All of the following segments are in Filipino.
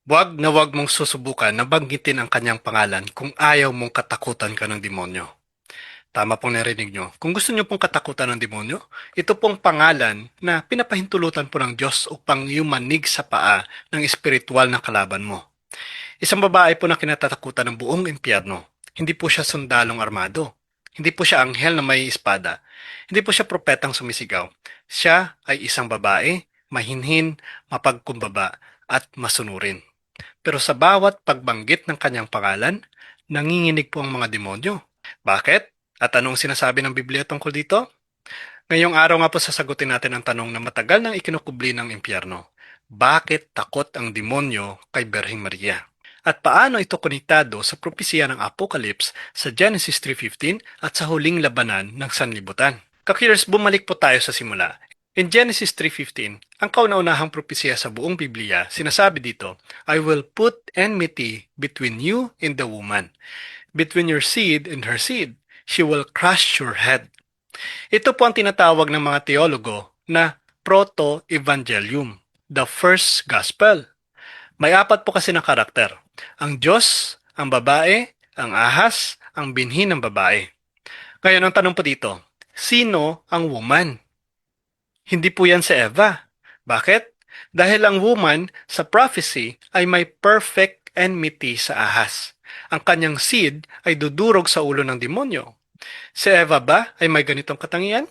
Huwag na huwag mong susubukan na banggitin ang kanyang pangalan kung ayaw mong katakutan ka ng demonyo. Tama pong narinig nyo. Kung gusto nyo pong katakutan ng demonyo, ito pong pangalan na pinapahintulutan po ng Diyos upang yumanig sa paa ng espiritual na kalaban mo. Isang babae po na kinatatakutan ng buong impyerno. Hindi po siya sundalong armado. Hindi po siya anghel na may espada. Hindi po siya propetang sumisigaw. Siya ay isang babae, mahinhin, mapagkumbaba, at masunurin. Pero sa bawat pagbanggit ng kanyang pangalan, nanginginig po ang mga demonyo. Bakit? At anong sinasabi ng Biblia tungkol dito? Ngayong araw nga po sasagutin natin ang tanong na matagal nang ikinukubli ng impyerno. Bakit takot ang demonyo kay Berhing Maria? At paano ito konektado sa propesya ng Apocalypse sa Genesis 3:15 at sa huling labanan ng sanlibutan? Kakirers, bumalik po tayo sa simula. In Genesis 3:15, ang kauna-unahang propesya sa buong Biblia, sinasabi dito, I will put enmity between you and the woman, between your seed and her seed. She will crush your head. Ito po ang tinatawag ng mga teologo na proto-evangelium, the first gospel. May apat po kasi na karakter. Ang Diyos, ang babae, ang ahas, ang binhi ng babae. Ngayon, ang tanong po dito, sino ang woman? Hindi po yan si Eva. Bakit? Dahil ang woman sa prophecy ay may perfect enmity sa ahas. Ang kanyang seed ay dudurog sa ulo ng demonyo. Si Eva ba ay may ganitong katangian?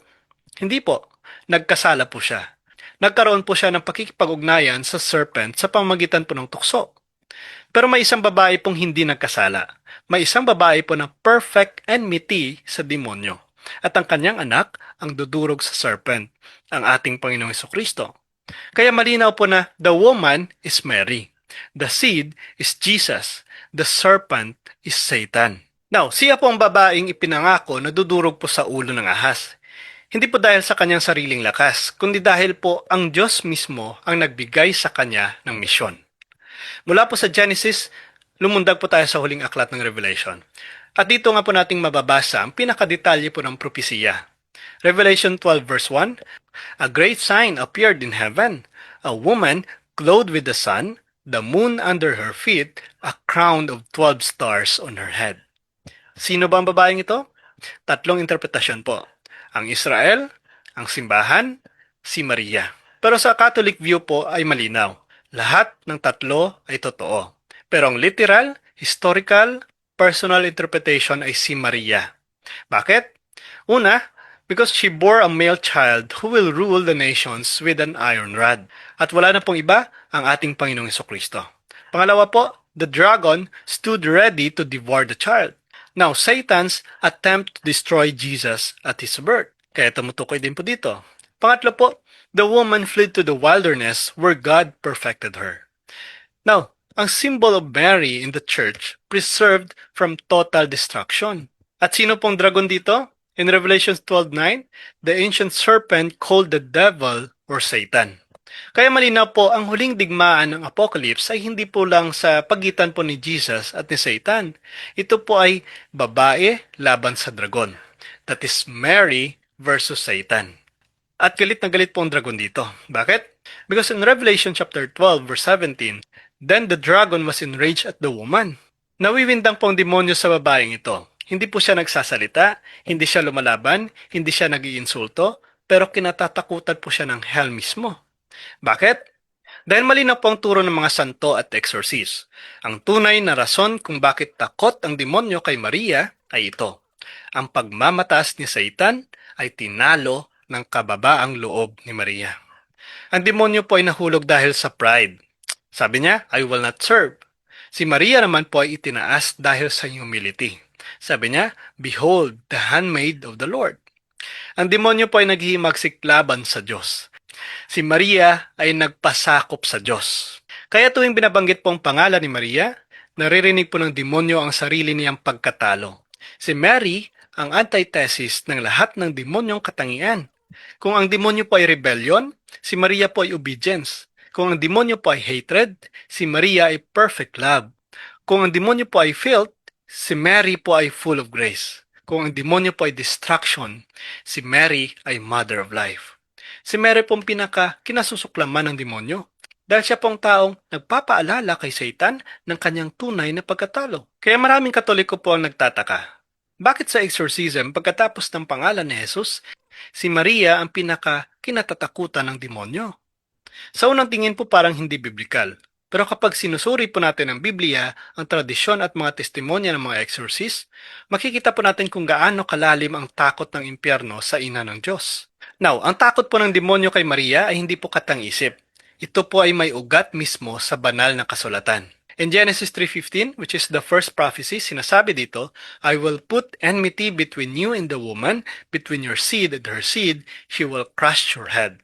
Hindi po. Nagkasala po siya. Nagkaroon po siya ng pakikipag-ugnayan sa serpent sa pamamagitan po ng tukso. Pero may isang babae pong hindi nagkasala. May isang babae po na perfect enmity sa demonyo. At ang kanyang anak ang dudurog sa serpent, ang ating Panginoong Kristo. Kaya malinaw po na the woman is Mary. The seed is Jesus. The serpent is Satan. Now, siya po ang babaeng ipinangako na dudurog po sa ulo ng ahas. Hindi po dahil sa kanyang sariling lakas, kundi dahil po ang Diyos mismo ang nagbigay sa kanya ng misyon. Mula po sa Genesis, lumundag po tayo sa huling aklat ng Revelation. At dito nga po nating mababasa ang pinakadetalye po ng propesiya. Revelation 12 verse 1, A great sign appeared in heaven, a woman clothed with the sun, the moon under her feet, a crown of 12 stars on her head. Sino ba ang babaeng ito? Tatlong interpretasyon po. Ang Israel, ang simbahan, si Maria. Pero sa Catholic view po ay malinaw. Lahat ng tatlo ay totoo. Pero ang literal, historical, personal interpretation ay si Maria. Bakit? Una, because she bore a male child who will rule the nations with an iron rod. At wala na pong iba ang ating Panginoong Kristo. Pangalawa po, the dragon stood ready to devour the child. Now, Satan's attempt to destroy Jesus at his birth. Kaya tumutukoy din po dito. Pangatlo po, the woman fled to the wilderness where God perfected her. Now, ang symbol of Mary in the church preserved from total destruction. At sino pong dragon dito? In Revelation 12:9, the ancient serpent called the devil or Satan. Kaya malinaw po, ang huling digmaan ng Apocalypse ay hindi po lang sa pagitan po ni Jesus at ni Satan. Ito po ay babae laban sa dragon. That is Mary versus Satan. At galit na galit po ang dragon dito. Bakit? Because in Revelation chapter 12 verse 17, then the dragon was enraged at the woman. Nawiwindang po ang demonyo sa babaeng ito. Hindi po siya nagsasalita, hindi siya lumalaban, hindi siya nag-iinsulto, pero kinatatakutan po siya ng hell mismo. Bakit? Dahil malinaw po ang turo ng mga santo at exorcist. Ang tunay na rason kung bakit takot ang demonyo kay Maria ay ito. Ang pagmamataas ni Satan ay tinalo ng kababaang loob ni Maria. Ang demonyo po ay nahulog dahil sa pride. Sabi niya, I will not serve. Si Maria naman po ay itinaas dahil sa humility. Sabi niya, behold, the handmaid of the Lord. Ang demonyo po ay naghihimagsik laban sa Diyos. Si Maria ay nagpasakop sa Diyos. Kaya tuwing binabanggit po ang pangalan ni Maria, naririnig po ng demonyo ang sarili niyang pagkatalo. Si Mary ang antithesis ng lahat ng demonyong katangian. Kung ang demonyo po ay rebellion, si Maria po ay obedience. Kung ang demonyo po ay hatred, si Maria ay perfect love. Kung ang demonyo po ay filth, si Mary po ay full of grace. Kung ang demonyo po ay distraction, si Mary ay mother of life. Si Mary pong kinasusuklaman ng demonyo. dahil siya pong taong nagpapaalala kay Satan ng kanyang tunay na pagkatalo. Kaya maraming Katoliko po ang nagtataka. Bakit sa exorcism, pagkatapos ng pangalan ni Jesus, si Maria ang pinaka-kinatatakutan ng demonyo? Sa unang tingin po parang hindi biblikal. Pero kapag sinusuri po natin ang Biblia, ang tradisyon at mga testimonya ng mga exorcist, makikita po natin kung gaano kalalim ang takot ng impyerno sa ina ng Diyos. Now, ang takot po ng demonyo kay Maria ay hindi po katang-isip. Ito po ay may ugat mismo sa banal na kasulatan. In Genesis 3:15, which is the first prophecy, sinasabi dito, I will put enmity between you and the woman, between your seed and her seed, she will crush your head.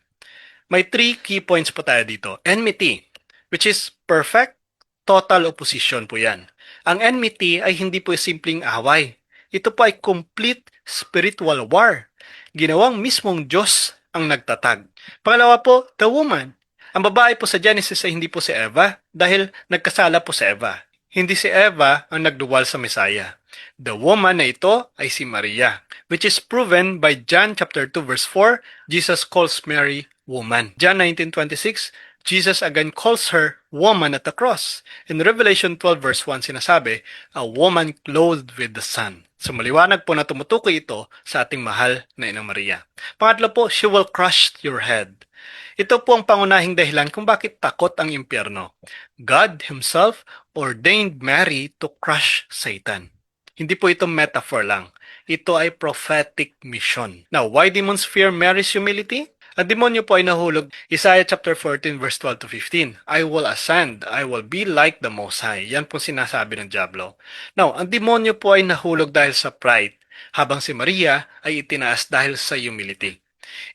May 3 key points po tayo dito. Enmity, which is perfect, total opposition po yan. Ang enmity ay hindi po simpleng away. Ito po ay complete spiritual war. Ginawang mismong Diyos ang nagtatag. Pangalawa po, the woman. Ang babae po sa Genesis ay hindi po si Eva dahil nagkasala po si Eva. Hindi si Eva ang nagduwal sa Messiah. The woman na ito ay si Maria, which is proven by John chapter 2 verse 4. Jesus calls Mary woman. John 19:26, Jesus again calls her woman at the cross. In Revelation 12 verse 1 sinasabi, a woman clothed with the sun. So maliwanag po na tumutukoy ito sa ating mahal na Inang Maria. Pangatlo po, she will crush your head. Ito po ang pangunahing dahilan kung bakit takot ang impyerno. God Himself ordained Mary to crush Satan. Hindi po ito metaphor lang. Ito ay prophetic mission. Now, why demons fear Mary's humility? Ang demonyo po ay nahulog. Isaiah chapter 14 verse 12 to 15. I will ascend, I will be like the Most High. Yan po sinasabi ng Diablo. Now, ang demonyo po ay nahulog dahil sa pride, habang si Maria ay itinaas dahil sa humility.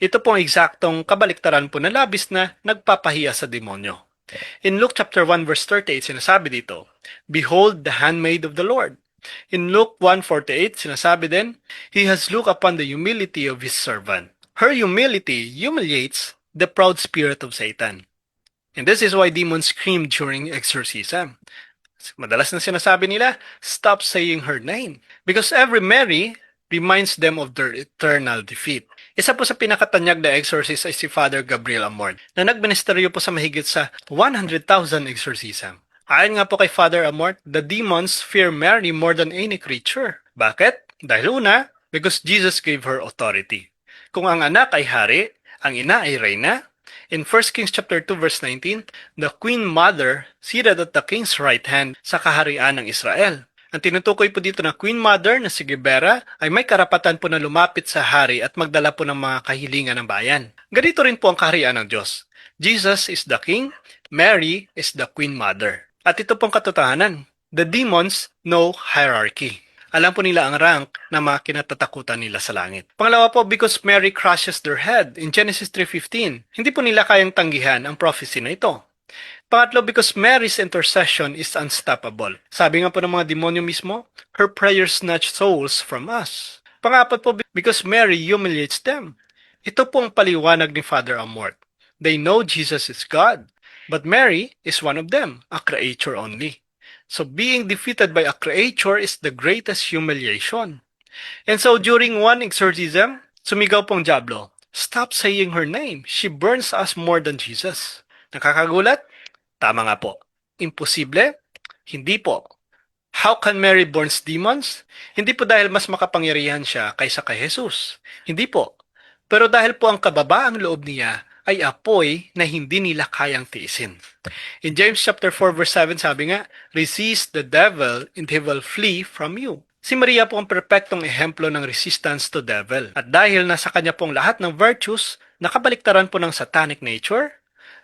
Ito po ang eksaktong kabaliktaran po na labis na nagpapahiya sa demonyo. In Luke chapter 1 verse 38, sinasabi dito, behold the handmaid of the Lord. In Luke 1:48, sinasabi din, He has looked upon the humility of His servant. Her humility humiliates the proud spirit of Satan. And this is why demons scream during exorcism. Madalas na sinasabi nila, stop saying her name. Because every Mary reminds them of their eternal defeat. Isa po sa pinakatanyag na exorcist ay si Father Gabriel Amor, na nagministeryo po sa mahigit sa 100,000 exorcism. Ayon nga po kay Father Amor, the demons fear Mary more than any creature. Bakit? Dahil una, because Jesus gave her authority. Kung ang anak ay hari, ang ina ay reyna. In 1 Kings chapter 2 verse 19, the Queen Mother seated at the king's right hand sa kaharian ng Israel. Ang tinutukoy po dito na Queen Mother na si Gebera ay may karapatan po na lumapit sa hari at magdala po ng mga kahilingan ng bayan. Ganito rin po ang kaharian ng Diyos. Jesus is the King, Mary is the Queen Mother. At ito pong katotohanan, the demons know hierarchy. Alam po nila ang rank na mga kinatatakutan nila sa langit. Pangalawa po, because Mary crushes their head in Genesis 3:15, hindi po nila kayang tanggihan ang prophecy na ito. Pangatlo, because Mary's intercession is unstoppable. Sabi nga po ng mga demonyo mismo, her prayers snatch souls from us. Pangapat po, because Mary humiliates them. Ito po ang paliwanag ni Father Amort. They know Jesus is God, but Mary is one of them, a creature only. So being defeated by a creature is the greatest humiliation. And so during one exorcism, sumigaw pong Diablo, stop saying her name. She burns us more than Jesus. Nakakagulat? Tama nga po. Imposible? Hindi po. How can Mary burns demons? Hindi po dahil mas makapangyarihan siya kaysa kay Jesus. Hindi po. Pero dahil po ang kababaang loob niya ay apoy na hindi nila kayang tiisin. In James chapter 4 verse 7 sabi nga, resist the devil and he will flee from you. Si Maria po ang perpektong ehemplo ng resistance to devil. At dahil nasa kanya pong lahat ng virtues, nakabaliktaran po ng satanic nature,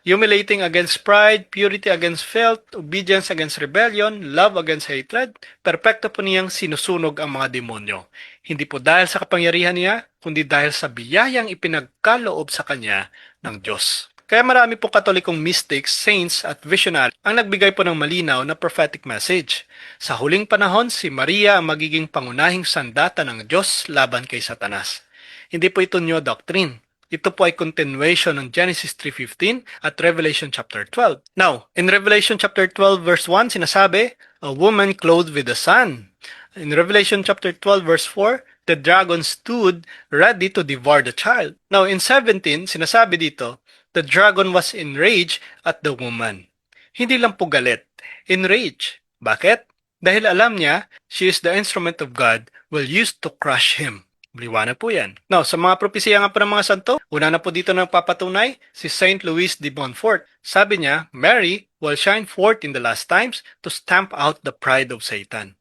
humiliating against pride, purity against filth, obedience against rebellion, love against hatred, perpekto po niyang sinusunog ang mga demonyo. Hindi po dahil sa kapangyarihan niya, kundi dahil sa biyayang ipinagkaloob sa kanya ng Diyos. Kaya marami po katolikong mystics, saints at visionary ang nagbigay po ng malinaw na prophetic message. Sa huling panahon, si Maria ang magiging pangunahing sandata ng Diyos laban kay Satanas. Hindi po ito new doctrine. Ito po ay continuation ng Genesis 3:15 at Revelation chapter 12. Now, in Revelation chapter 12 verse 1, sinasabi, a woman clothed with the sun. In Revelation chapter 12 verse 4, the dragon stood ready to devour the child. Now, in 17, sinasabi dito, The dragon was enraged at the woman. Hindi lang po galit, enraged. Bakit? Dahil alam niya, she is the instrument of God will use to crush him. Liwanag po yan. Now, sa mga propesya nga po ng mga santo, una na po dito nagpapatunay si Saint Louis de Montfort. Sabi niya, Mary will shine forth in the last times to stamp out the pride of Satan.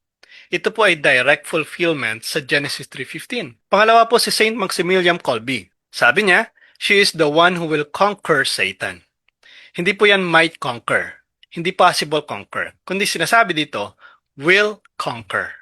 Ito po ay direct fulfillment sa Genesis 3:15. Pangalawa po si Saint Maximilian Kolbe. Sabi niya, she is the one who will conquer Satan. Hindi po yan might conquer. Hindi possible conquer. Kundi sinasabi dito, will conquer.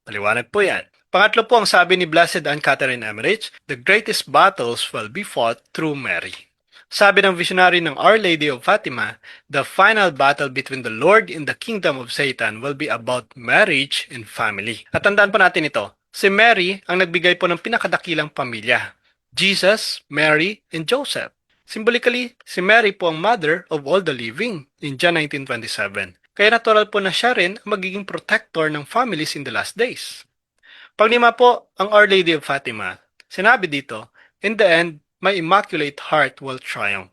Paliwanag po yan. Pangatlo po ang sabi ni Blessed Anne Catherine Emmerich, the greatest battles will be fought through Mary. Sabi ng visionary ng Our Lady of Fatima, the final battle between the Lord and the kingdom of Satan will be about marriage and family. At tandaan po natin ito, si Mary ang nagbigay po ng pinakadakilang pamilya. Jesus, Mary, and Joseph. Symbolically, si Mary po ang mother of all the living in John 19:27. Kaya natural po na siya rin ang magiging protector ng families in the last days. Panglima po, ang Our Lady of Fatima. Sinabi dito, in the end, my immaculate heart will triumph.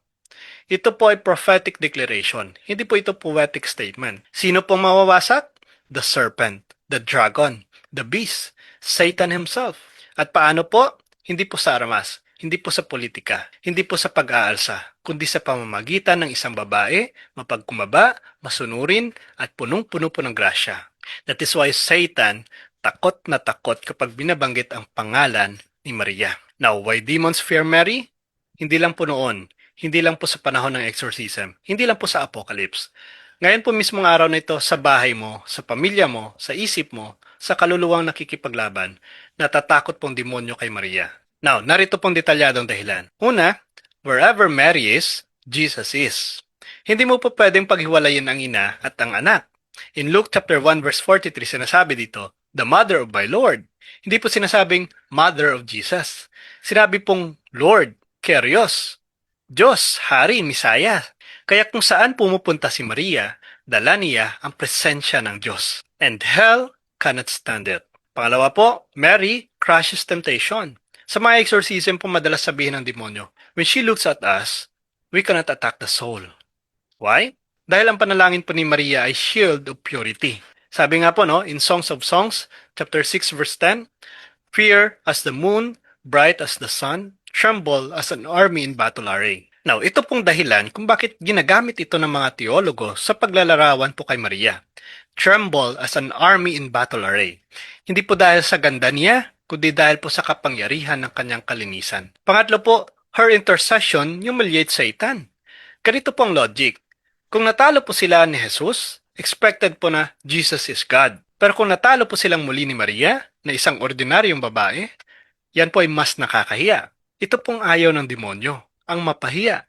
Ito po ay prophetic declaration. Hindi po ito poetic statement. Sino po mawawasak? The serpent, the dragon, the beast, Satan himself. At paano po? Hindi po sa armas, hindi po sa politika, hindi po sa pag-aalsa, kundi sa pamamagitan ng isang babae, mapagkumaba, masunurin, at punong-puno po ng grasya. That is why Satan takot na takot kapag binabanggit ang pangalan ni Maria. Now, why demons fear Mary? Hindi lang po noon, hindi lang po sa panahon ng exorcism, hindi lang po sa apocalypse. Ngayon po mismong araw na ito sa bahay mo, sa pamilya mo, sa isip mo, sa kaluluwang nakikipaglaban, natatakot pong demonyo kay Maria. Now, narito pong detalyadong dahilan. Una, wherever Mary is, Jesus is. Hindi mo po pwedeng paghiwalayin ang ina at ang anak. In Luke chapter 1 verse 43, sinasabi dito, the mother of my Lord. Hindi po sinasabing mother of Jesus. Sinabi pong Lord, Kyrios, Diyos, Hari, Misaya. Kaya kung saan pumupunta si Maria, dala niya ang presensya ng Diyos. And hell cannot stand it. Pangalawa po, Mary crushes temptation. Sa mga exorcism po madalas sabihin ng demonyo, when she looks at us, we cannot attack the soul. Why? Dahil ang panalangin po ni Maria ay shield of purity. Sabi nga po no, in Songs of Songs, chapter 6 verse 10, fear as the moon, bright as the sun, tremble as an army in battle array. Now, ito pong dahilan kung bakit ginagamit ito ng mga teologo sa paglalarawan po kay Maria. Tremble as an army in battle array. Hindi po dahil sa ganda niya, kundi dahil po sa kapangyarihan ng kanyang kalinisan. Pangatlo po, her intercession humiliates Satan. Ganito po ang logic. Kung natalo po sila ni Jesus, expected po na Jesus is God. Pero kung natalo po silang muli ni Maria, na isang ordinaryong babae, yan po ay mas nakakahiya. Ito pong ayaw ng demonyo, ang mapahiya.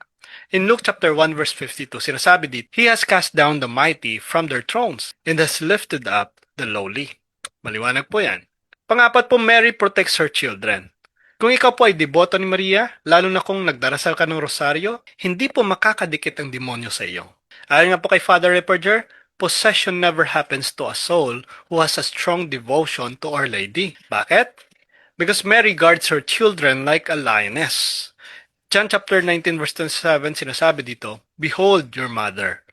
In Luke chapter 1 verse 52, sinasabi dito, He has cast down the mighty from their thrones and has lifted up the lowly. Maliwanag po yan. Pangapat po, Mary protects her children. Kung ikaw po ay deboto ni Maria, lalo na kung nagdarasal ka ng rosaryo, hindi po makakadikit ang demonyo sa iyo. Ayon nga po kay Father Ripperger, possession never happens to a soul who has a strong devotion to Our Lady. Bakit? Because Mary guards her children like a lioness. John chapter 19 verse 27 sinasabi dito, Behold your mother.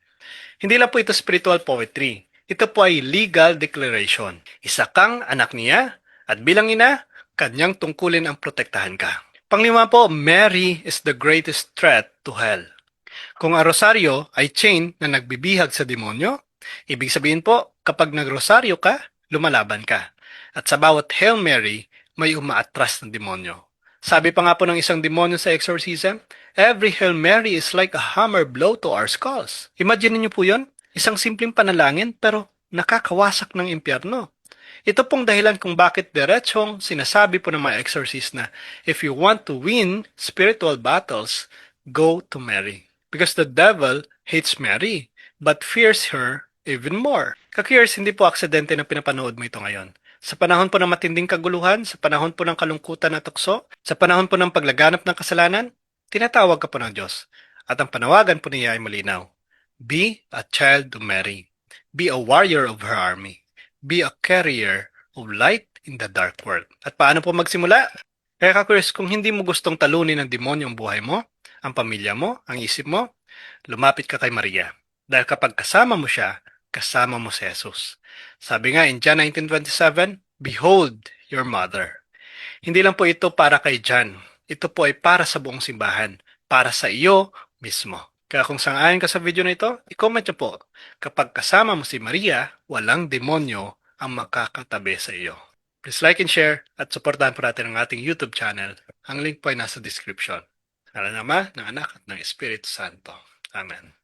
Hindi lang po ito spiritual poetry. Ito po ay legal declaration. Isa kang anak niya at bilang ina, kanyang tungkulin ang protektahan ka. Panglima po, Mary is the greatest threat to hell. Kung ang rosaryo ay chain na nagbibihag sa demonyo, ibig sabihin po, kapag nagrosaryo ka, lumalaban ka. At sa bawat Hail Mary, may umaatras ng demonyo. Sabi pa nga po ng isang demonyo sa exorcism, every Hail Mary is like a hammer blow to our skulls. Imagine niyo po yun? Isang simpleng panalangin pero nakakawasak ng impyerno. Ito pong dahilan kung bakit diretsong sinasabi po ng mga exorcist na if you want to win spiritual battles, go to Mary. Because the devil hates Mary, but fears her even more. Ka-curious, hindi po aksidente na pinapanood mo ito ngayon. Sa panahon po ng matinding kaguluhan, sa panahon po ng kalungkutan at tukso, sa panahon po ng paglaganap ng kasalanan, tinatawag ka po ng Diyos. At ang panawagan po niya ay malinaw. Be a child of Mary. Be a warrior of her army. Be a carrier of light in the dark world. At paano po magsimula? Kaya ka-curious, kung hindi mo gustong talunin ng demonyo ang buhay mo, ang pamilya mo, ang isip mo, lumapit ka kay Maria. Dahil kapag kasama mo siya, kasama mo si Jesus. Sabi nga in John 19:27, "Behold your mother." Hindi lang po ito para kay John. Ito po ay para sa buong simbahan, para sa iyo mismo. Kaya kung sang-ayon ka sa video na ito, i-comment nyo po. Kapag kasama mo si Maria, walang demonyo ang makakatabi sa iyo. Please like and share at supportahan po natin ang ating YouTube channel. Ang link po ay nasa description. Sa ngalan ng Ama, ng Anak at ng Espiritu Santo. Amen.